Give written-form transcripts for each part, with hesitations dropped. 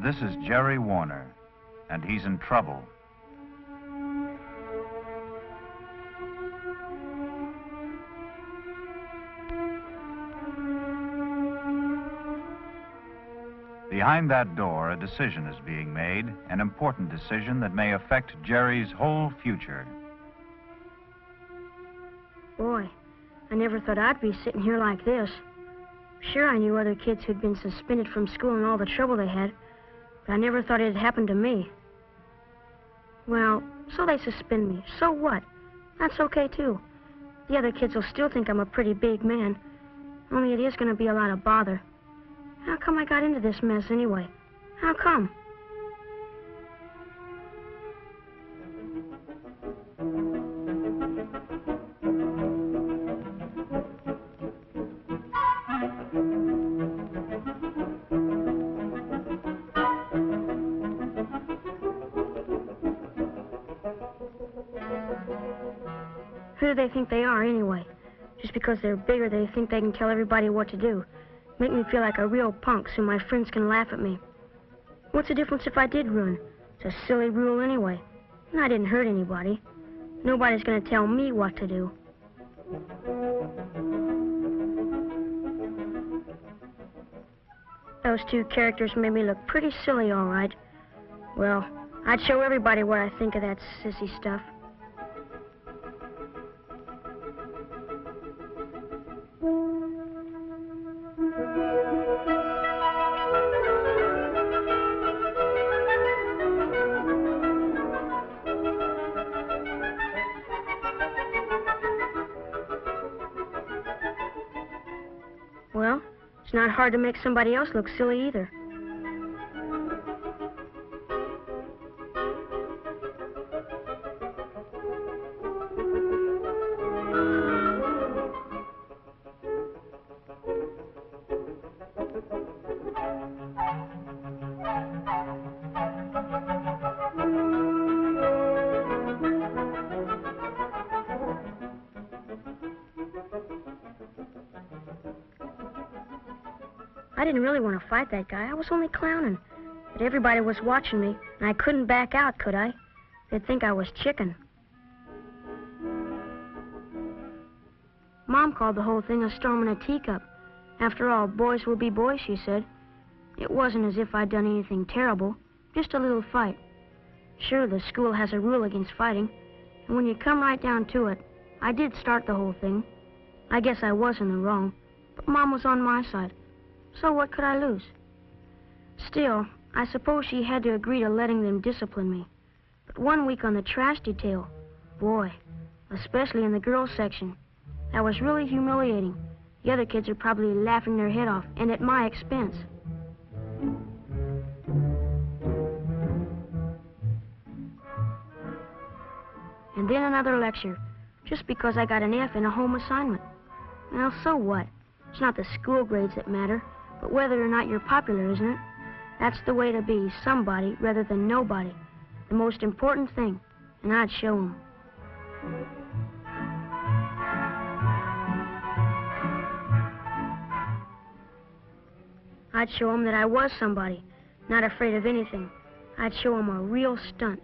This is Jerry Warner, and he's in trouble. Behind that door, a decision is being made, an important decision that may affect Jerry's whole future. Boy, I never thought I'd be sitting here like this. Sure, I knew other kids who'd been suspended from school and all the trouble they had, but I never thought it'd happen to me. Well, so they suspend me. So what? That's okay, too. The other kids will still think I'm a pretty big man, only it is going to be a lot of bother. How come I got into this mess anyway? How come? Who do they think they are anyway? Just because they're bigger, they think they can tell everybody what to do. Make me feel like a real punk so my friends can laugh at me. What's the difference if I did run? It's a silly rule anyway. And I didn't hurt anybody. Nobody's gonna tell me what to do. Those two characters made me look pretty silly, all right. Well, I'd show everybody what I think of that sissy stuff. Well, it's not hard to make somebody else look silly either. I didn't really want to fight that guy. I was only clowning. But everybody was watching me, and I couldn't back out, could I? They'd think I was chicken. Mom called the whole thing a storm in a teacup. After all, boys will be boys, she said. It wasn't as if I'd done anything terrible, just a little fight. Sure, the school has a rule against fighting, and when you come right down to it, I did start the whole thing. I guess I was in the wrong, but Mom was on my side. So what could I lose? Still, I suppose she had to agree to letting them discipline me. But 1 week on the trash detail, boy, especially in the girls' section, that was really humiliating. The other kids are probably laughing their head off, and at my expense. And then another lecture, just because I got an F in a home assignment. Well, so what? It's not the school grades that matter, but whether or not you're popular, isn't it? That's the way to be, somebody rather than nobody. The most important thing, and I'd show them. I'd show them that I was somebody, not afraid of anything. I'd show them a real stunt.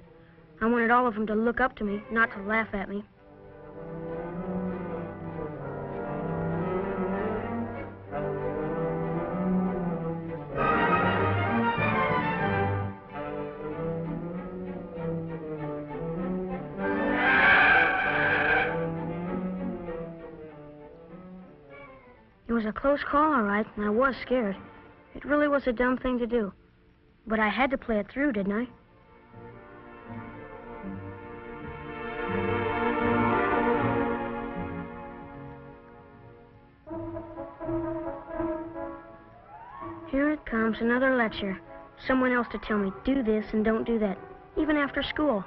I wanted all of them to look up to me, not to laugh at me. It was a close call, all right, and I was scared. It really was a dumb thing to do. But I had to play it through, didn't I? Here it comes, another lecture. Someone else to tell me, do this and don't do that, even after school.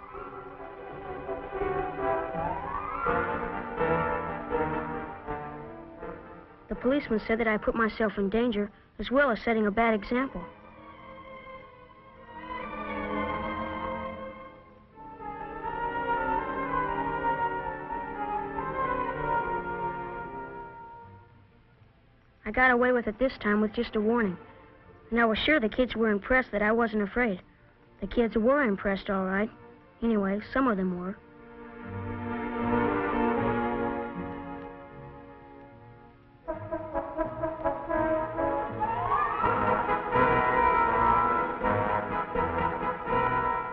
The policeman said that I put myself in danger, as well as setting a bad example. I got away with it this time with just a warning. And I was sure the kids were impressed that I wasn't afraid. The kids were impressed, all right. Anyway, some of them were.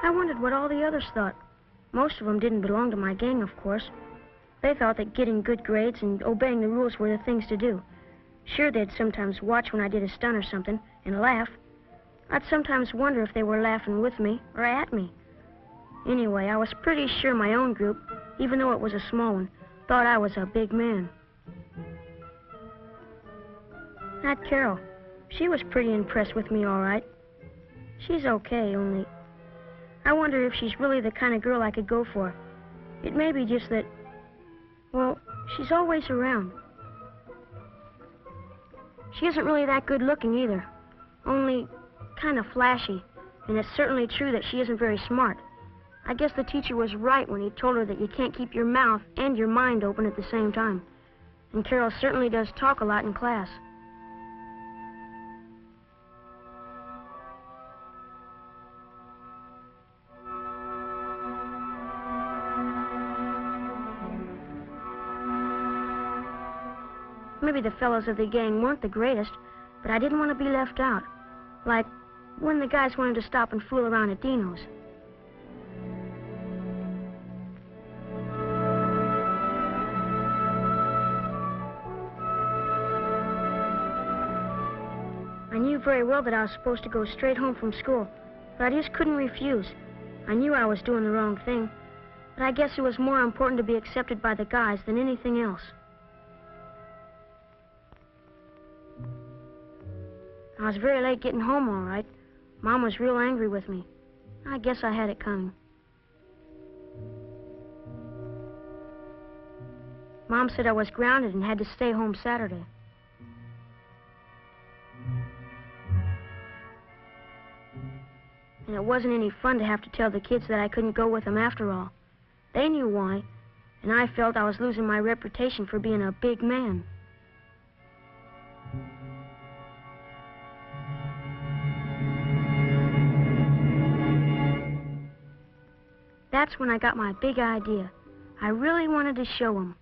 I wondered what all the others thought. Most of them didn't belong to my gang, of course. They thought that getting good grades and obeying the rules were the things to do. Sure, they'd sometimes watch when I did a stunt or something and laugh. I'd sometimes wonder if they were laughing with me or at me. Anyway, I was pretty sure my own group, even though it was a small one, thought I was a big man. That Carol, she was pretty impressed with me, all right. She's okay, only I wonder if she's really the kind of girl I could go for. It may be just that, well, she's always around. She isn't really that good looking either, only kind of flashy, and it's certainly true that she isn't very smart. I guess the teacher was right when he told her that you can't keep your mouth and your mind open at the same time. And Carol certainly does talk a lot in class. Maybe the fellows of the gang weren't the greatest, but I didn't want to be left out. Like when the guys wanted to stop and fool around at Dino's. I knew very well that I was supposed to go straight home from school, but I just couldn't refuse. I knew I was doing the wrong thing, but I guess it was more important to be accepted by the guys than anything else. I was very late getting home, all right. Mom was real angry with me. I guess I had it coming. Mom said I was grounded and had to stay home Saturday. And it wasn't any fun to have to tell the kids that I couldn't go with them after all. They knew why, and I felt I was losing my reputation for being a big man. That's when I got my big idea. I really wanted to show them.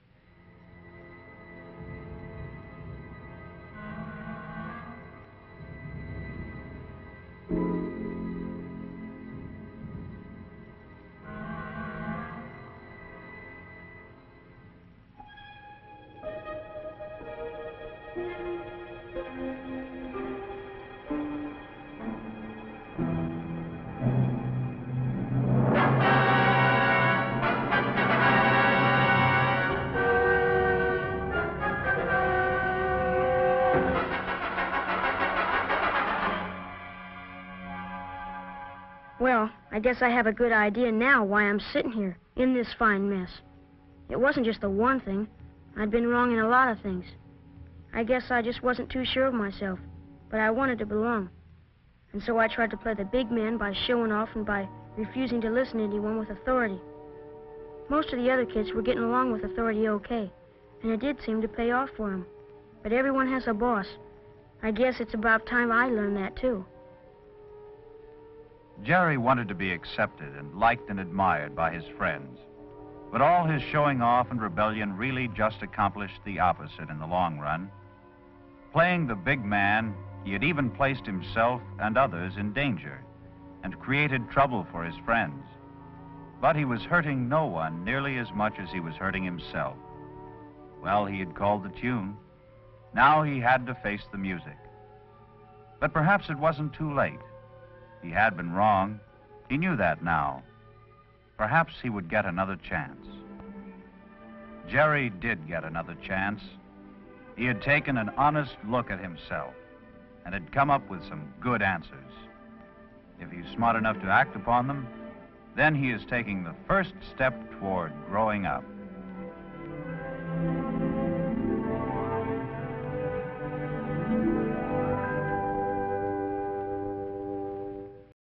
Well, I guess I have a good idea now why I'm sitting here in this fine mess. It wasn't just the one thing. I'd been wrong in a lot of things. I guess I just wasn't too sure of myself, but I wanted to belong. And so I tried to play the big man by showing off and by refusing to listen to anyone with authority. Most of the other kids were getting along with authority okay, and it did seem to pay off for them. But everyone has a boss. I guess it's about time I learned that too. Jerry wanted to be accepted and liked and admired by his friends. But all his showing off and rebellion really just accomplished the opposite in the long run. Playing the big man, he had even placed himself and others in danger and created trouble for his friends. But he was hurting no one nearly as much as he was hurting himself. Well, he had called the tune. Now he had to face the music. But perhaps it wasn't too late. He had been wrong. He knew that now. Perhaps he would get another chance. Jerry did get another chance. He had taken an honest look at himself and had come up with some good answers. If he's smart enough to act upon them, then he is taking the first step toward growing up.